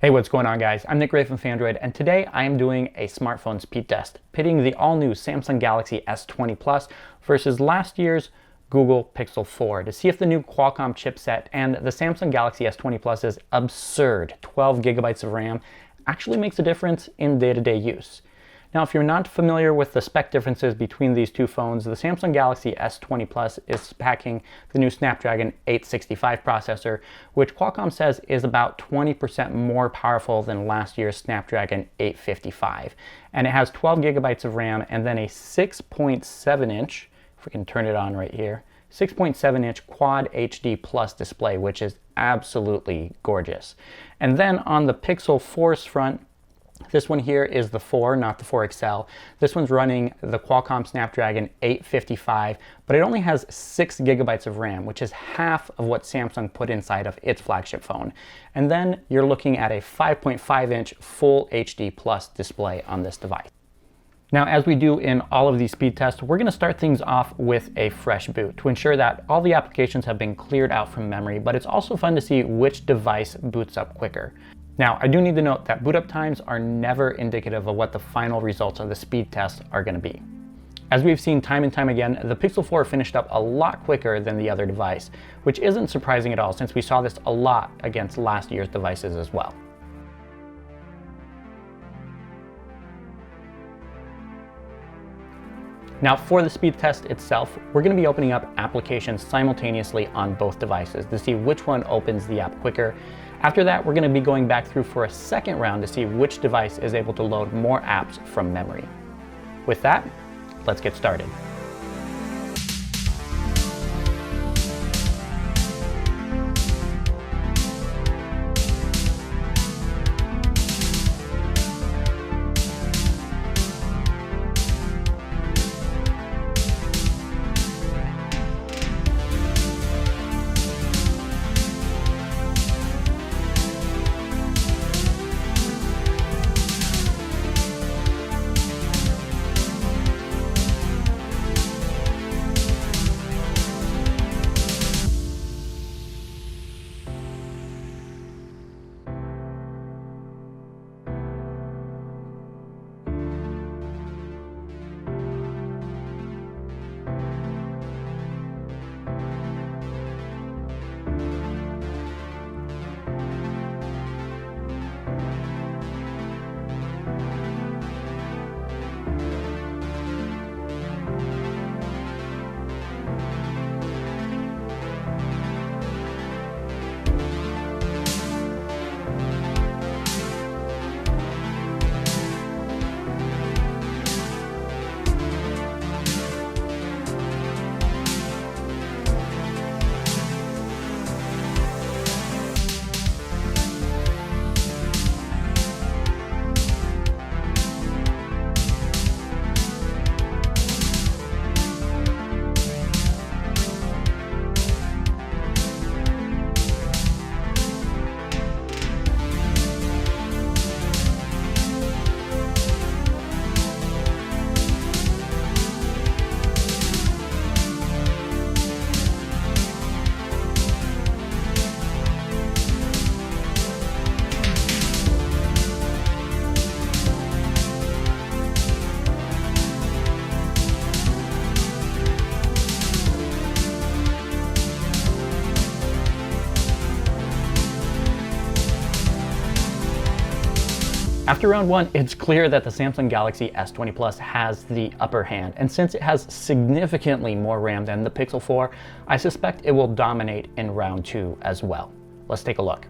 Hey, what's going on, guys? I'm Nick Ray from Phandroid, and today I am doing a smartphone speed test, pitting the all-new Samsung Galaxy S20 Plus versus last year's Google Pixel 4 to see if the new Qualcomm chipset and the Samsung Galaxy S20 Plus's absurd 12 gigabytes of RAM actually makes a difference in day-to-day use. Now, if you're not familiar with the spec differences between these two phones, the Samsung Galaxy S20 Plus is packing the new Snapdragon 865 processor, which Qualcomm says is about 20% more powerful than last year's Snapdragon 855. And it has 12 gigabytes of RAM and then a 6.7-inch, if we can turn it on right here, 6.7-inch Quad HD Plus display, which is absolutely gorgeous. And then on the Pixel 4's front, this one here is the 4, not the 4 XL. This one's running the Qualcomm Snapdragon 855, but it only has 6 gigabytes of RAM, which is half of what Samsung put inside of its flagship phone. And then you're looking at a 5.5-inch Full HD Plus display on this device. Now, as we do in all of these speed tests, we're going to start things off with a fresh boot to ensure that all the applications have been cleared out from memory, but it's also fun to see which device boots up quicker. Now, I do need to note that boot up times are never indicative of what the final results of the speed test are going to be. As we've seen time and time again, the Pixel 4 finished up a lot quicker than the other device, which isn't surprising at all since we saw this a lot against last year's devices as well. Now, for the speed test itself, we're going to be opening up applications simultaneously on both devices to see which one opens the app quicker. After that, we're going to be going back through for a second round to see which device is able to load more apps from memory. With that, let's get started. After round one, it's clear that the Samsung Galaxy S20 Plus has the upper hand, and since it has significantly more RAM than the Pixel 4, I suspect it will dominate in round two as well. Let's take a look.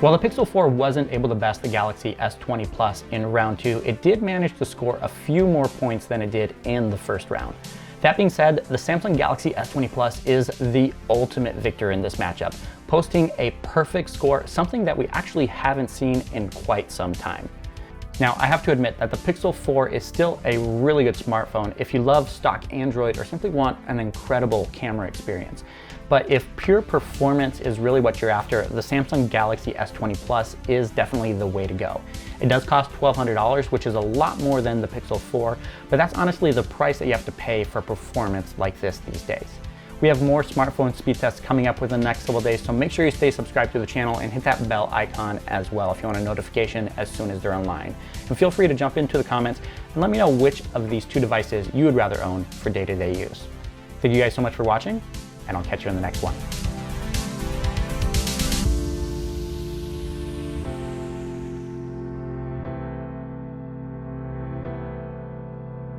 While the Pixel 4 wasn't able to best the Galaxy S20 Plus in round 2, it did manage to score a few more points than it did in the first round. That being said, the Samsung Galaxy S20 Plus is the ultimate victor in this matchup, posting a perfect score, something that we actually haven't seen in quite some time. Now, I have to admit that the Pixel 4 is still a really good smartphone if you love stock Android or simply want an incredible camera experience. But if pure performance is really what you're after, the Samsung Galaxy S20 Plus is definitely the way to go. It does cost $1,200, which is a lot more than the Pixel 4, but that's honestly the price that you have to pay for performance like this these days. We have more smartphone speed tests coming up within the next couple days, so make sure you stay subscribed to the channel and hit that bell icon as well if you want a notification as soon as they're online. And feel free to jump into the comments and let me know which of these two devices you would rather own for day-to-day use. Thank you guys so much for watching, and I'll catch you in the next one.